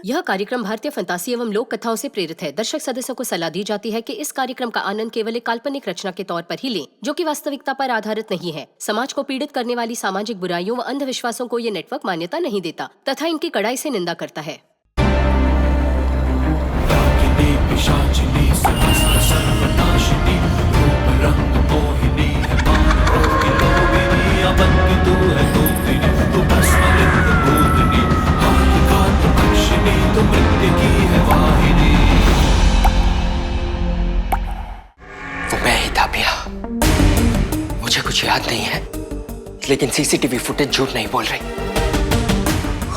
यह कार्यक्रम भारतीय फंतासी एवं लोक कथाओं से प्रेरित है। दर्शक सदस्यों को सलाह दी जाती है कि इस कार्यक्रम का आनंद केवल एक काल्पनिक रचना के तौर पर ही लें, जो कि वास्तविकता पर आधारित नहीं है। समाज को पीड़ित करने वाली सामाजिक बुराइयों व अंधविश्वासों को ये नेटवर्क मान्यता नहीं देता तथा इनकी कड़ाई से निंदा करता है। वो मैं ही था भैया। मुझे कुछ याद नहीं है, लेकिन सीसीटीवी फुटेज झूठ नहीं बोल रही,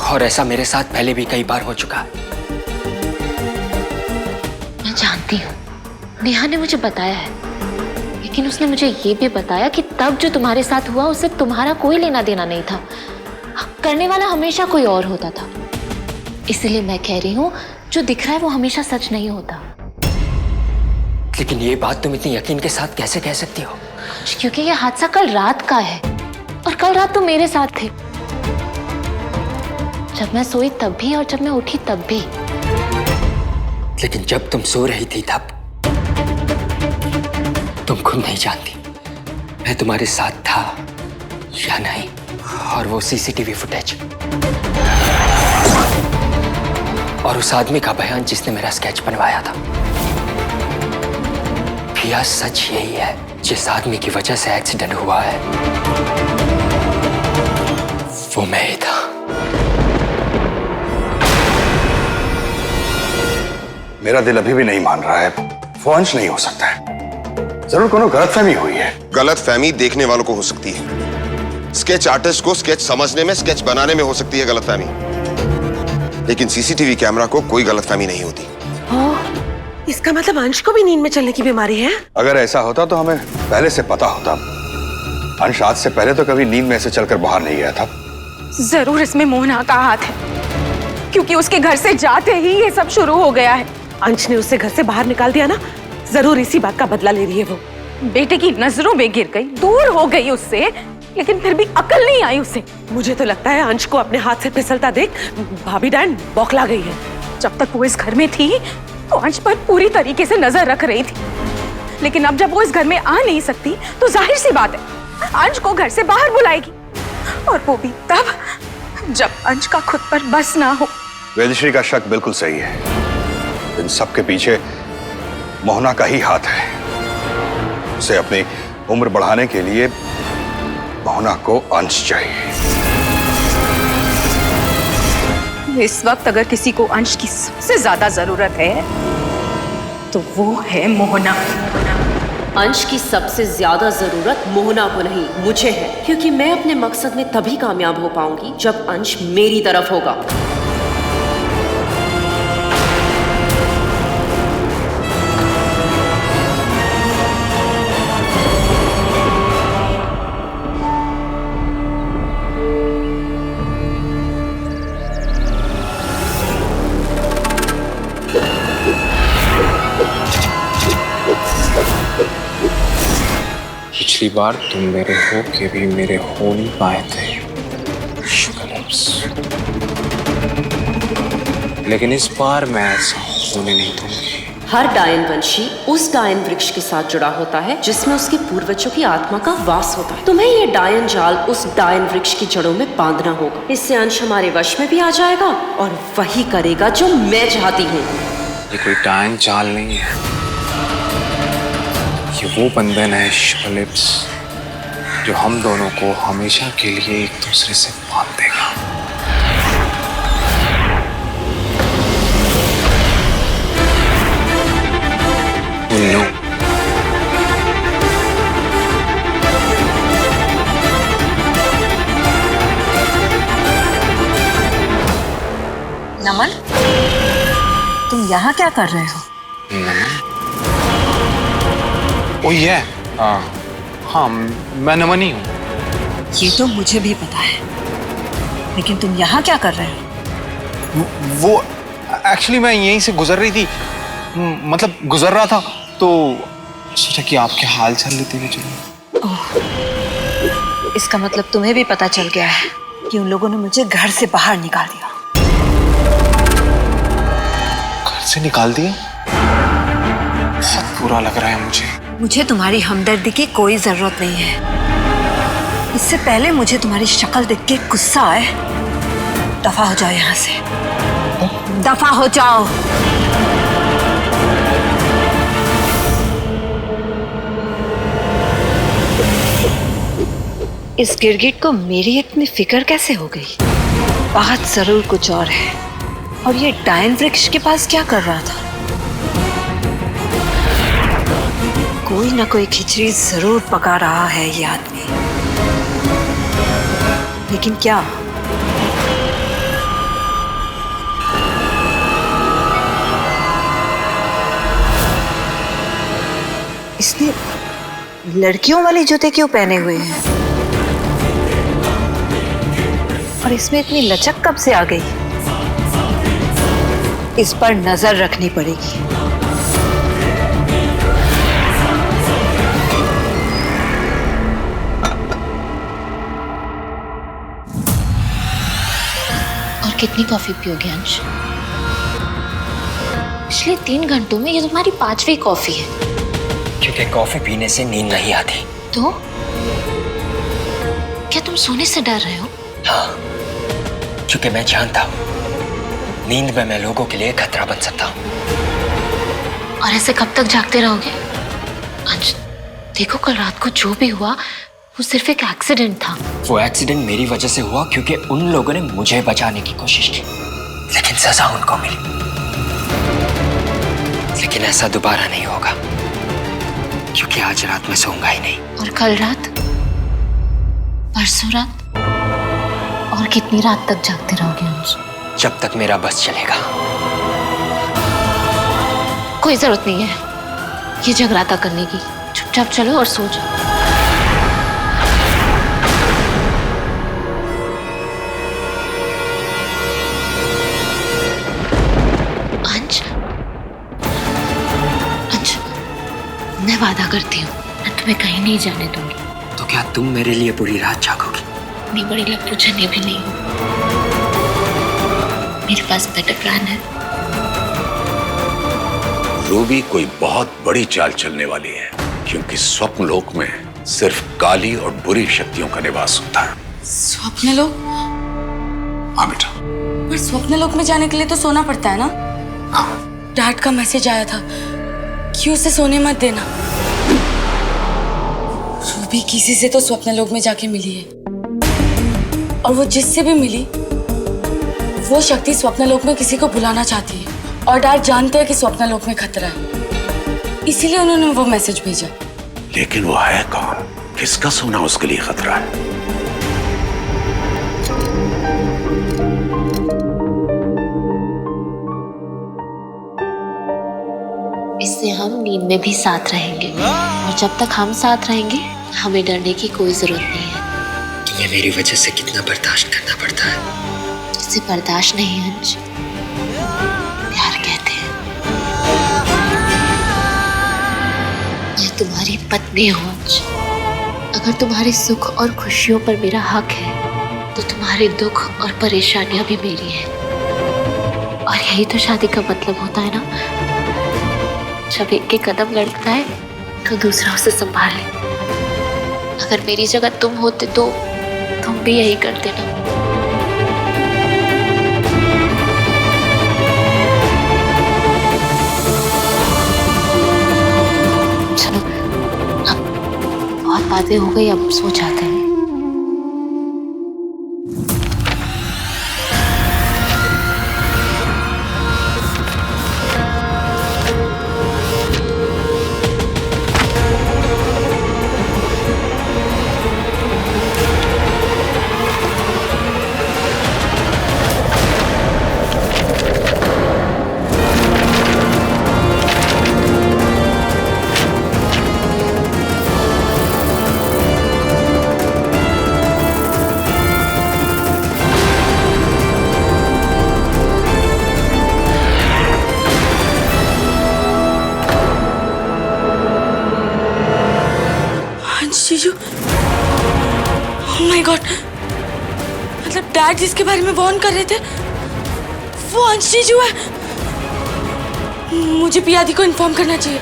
और ऐसा मेरे साथ पहले भी कई बार हो चुका है। मैं जानती हूँ, नेहा ने मुझे बताया है, लेकिन उसने मुझे ये भी बताया कि तब जो तुम्हारे साथ हुआ उससे तुम्हारा कोई लेना देना नहीं था। करने वाला हमेशा कोई और होता था। इसलिए मैं कह रही हूँ, जो दिख रहा है वो हमेशा सच नहीं होता। लेकिन ये बात तुम इतनी यकीन के साथ कैसे कह सकती हो? क्योंकि ये हादसा कल रात का है, और कल रात तुम मेरे साथ थे। जब मैं सोई तब भी और जब मैं उठी तब भी। लेकिन जब तुम सो रही थी तब तुम खुद नहीं जानती मैं तुम्हारे साथ था या नहीं। और वो सीसीटीवी फुटेज और उस आदमी का बयान जिसने मेरा स्केच बनवाया था, भैया सच यही है, जिस आदमी की वजह से एक्सीडेंट हुआ है वो मैं ही था। मेरा दिल अभी भी नहीं मान रहा है, वो अंश नहीं हो सकता है। जरूर कोनो गलतफहमी हुई है। गलतफहमी देखने वालों को हो सकती है, स्केच आर्टिस्ट को स्केच समझने में, स्केच बनाने में हो सकती है गलतफहमी, लेकिन सीसीटीवी कैमरा को कोई गलतफहमी नहीं होती। इसका मतलब अंश को भी नींद में चलने की बीमारी है? अगर ऐसा होता तो हमें पहले से पता होता। अंश आज से पहले तो कभी नींद में से चलकर बाहर नहीं गया था। जरूर इसमें मोहना का हाथ है, क्योंकि उसके घर से जाते ही ये सब शुरू हो गया है। अंश ने उसे घर से बाहर निकाल दिया ना, जरूर इसी बात का बदला ले रही है वो। बेटे की नजरों में गिर गई, दूर हो गई उससे, लेकिन फिर भी अकल नहीं आई उसे। मुझे तो लगता है अंश को अपने हाथ से फिसलता देख भाभी डायन बौखला गई है। जब तक वो इस घर में थी तो अंश पर पूरी तरीके से नजर रख रही थी, लेकिन अब जब वो इस घर में आ नहीं सकती तो जाहिर सी बात है अंश को घर से बाहर बुलाएगी, और वो भी तब जब अंश का खुद पर बस ना हो। वेदश्री का शक बिल्कुल सही है। इन सब के पीछे मोहना का ही हाथ है। उसे अपनी उम्र बढ़ाने के लिए मोहना को अंश चाहिए। इस वक्त अगर किसी को अंश की सबसे ज्यादा जरूरत है तो वो है मोहना। अंश की सबसे ज्यादा जरूरत मोहना को नहीं, मुझे है, क्योंकि मैं अपने मकसद में तभी कामयाब हो पाऊंगी जब अंश मेरी तरफ होगा। पिछली बार तुम मेरे हो के भी मेरे हो नहीं पाए थे, लेकिन इस बार मैं ऐसा होने नहीं दूंगी। हर डायन वंशी उस डायन वृक्ष के साथ जुड़ा होता है जिसमें उसके पूर्वजों की आत्मा का वास होता है। तुम्हें ये डायन जाल उस डायन वृक्ष की जड़ों में बांधना होगा। इससे अंश हमारे वश में भी आ जाएगा और वही करेगा जो मैं चाहती हूँ। ये कोई डायन जाल नहीं है, ये वो बंधन है शुभलिप्स, जो हम दोनों को हमेशा के लिए एक दूसरे से बांध देगा। उल्लू, नमन, तुम यहाँ क्या कर रहे हो? ओ ये हाँ, मैं नमन ही हूँ। ये तो मुझे भी पता है, लेकिन तुम यहाँ क्या कर रहे हो? वो एक्चुअली मैं यहीं से गुजर रही थी, मतलब गुजर रहा था, तो सोचा कि आपके हाल चाल लेते हुए चलो। इसका मतलब तुम्हें भी पता चल गया है कि उन लोगों ने मुझे घर से बाहर निकाल दिया। घर से निकाल दिया? बहुत बुरा लग रहा है मुझे। मुझे तुम्हारी हमदर्दी की कोई जरूरत नहीं है। इससे पहले मुझे तुम्हारी शक्ल देख के गुस्सा आए। दफा हो जाओ यहाँ से, दफा हो जाओ। इस गिरगिट को मेरी इतनी फिक्र कैसे हो गई? बात जरूर कुछ और है। और ये डायन वृक्ष के पास क्या कर रहा था? कोई ना कोई खिचड़ी जरूर पका रहा है ये आदमी, लेकिन क्या? इसने लड़कियों वाले जूते क्यों पहने हुए हैं? और इसमें इतनी लचक कब से आ गई? इस पर नजर रखनी पड़ेगी। और कितनी कॉफी पियोगे अंश? पिछले 3 घंटों में ये तुम्हारी 5वीं कॉफी है। क्योंकि कॉफी पीने से नींद नहीं आती। तो क्या तुम सोने से डर रहे हो? हाँ, क्योंकि मैं जानता हूँ नींद में मैं लोगों के लिए खतरा बन सकता हूँ। और ऐसे कब तक जागते रहोगे? अंश देखो, कल रात को जो भी हुआ वो सिर्फ एक एक्सीडेंट था। वो एक्सीडेंट मेरी वजह से हुआ क्योंकि उन लोगों ने मुझे बचाने की कोशिश की, लेकिन सजा उनको मिली। लेकिन ऐसा दोबारा नहीं होगा, क्योंकि आज रात में सोऊंगा ही नहीं। और कल रात, परसों रात, और कितनी रात तक जागते रहोगे अंश? जब तक मेरा बस चलेगा। कोई जरूरत नहीं है ये जगराता करने की। चुपचाप चलो और सो जाओ। अंश, अंश, मैं वादा करती हूँ मैं तुम्हें कहीं नहीं जाने दूंगी। तो क्या तुम मेरे लिए पूरी रात जागोगी? इतनी बड़ी लप्पू चने भी नहीं हूँ। मेरे पास बेटर प्लान है। रूबी कोई बहुत बड़ी चाल चलने वाली है, क्योंकि स्वप्न लोक में सिर्फ काली और बुरी शक्तियों का निवास होता है। स्वप्न लोक? हाँ बेटा। पर स्वप्न लोक में जाने के लिए तो सोना पड़ता है ना? डैड का मैसेज आया था कि उसे सोने मत देना। रूबी किसी से तो स्वप्न लोक में जाके मिली है, और वो जिससे भी मिली वो शक्ति स्वप्न लोक में किसी को बुलाना चाहती है। और डैड जानते हैं कि स्वप्न लोक में खतरा है, इसीलिए उन्होंने वो मैसेज भेजा। लेकिन वो है कौन? किसका सोना उसके लिए खतरा है? इससे हम नींद में भी साथ रहेंगे, और जब तक हम साथ रहेंगे हमें डरने की कोई जरूरत नहीं है। तुम्हें मेरी वजह से कितना बर्दाश्त करना पड़ता है? इसे बर्दाश्त नहीं अंश, प्यार कहते हैं। मैं तुम्हारी पत्नी हूँ अंश। अगर तुम्हारे सुख और खुशियों पर मेरा हक है तो तुम्हारे दुख और परेशानियां भी मेरी हैं। और यही तो शादी का मतलब होता है ना, जब एक के कदम लड़खड़ाए है तो दूसरा उसे संभाल ले। अगर मेरी जगह तुम होते तो तुम भी यही करते ना। चलो अब बहुत बातें हो गई, अब सो जाते हैं। जीजू, ओह माय गॉड, मतलब डैड जिसके बारे में वार्न कर रहे थे वो अंश जीजू है। मुझे पियादी को इन्फॉर्म करना चाहिए।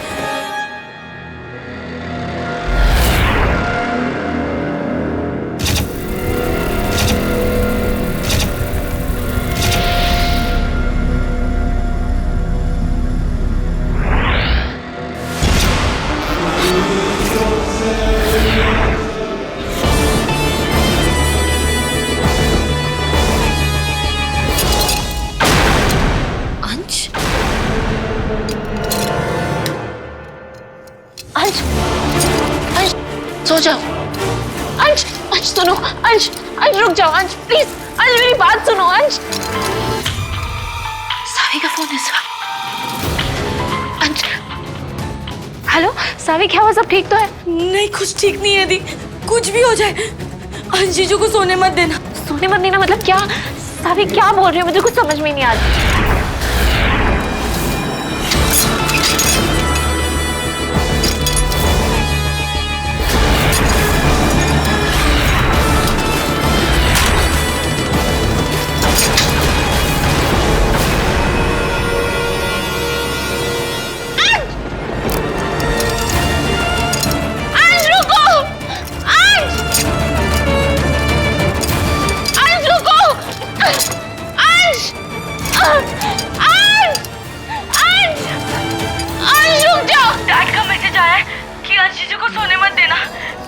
सो जाओ। अंश, अंश सुनो, अंश, अंश रुक जाओ, अंश प्लीज, अंश मेरी बात सुनो, अंश। सावी का फोन है इस वक्त। अंश, हेलो सावी, क्या हुआ? सब ठीक तो है? नहीं, कुछ ठीक नहीं है दी, कुछ भी हो जाए अंश जीजू को सोने मत देना। सोने मत देना मतलब क्या? सावी क्या बोल रही हो? मुझे कुछ समझ में नहीं आ रहा।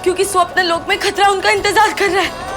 क्योंकि स्वप्न लोक में खतरा उनका इंतजार कर रहा है।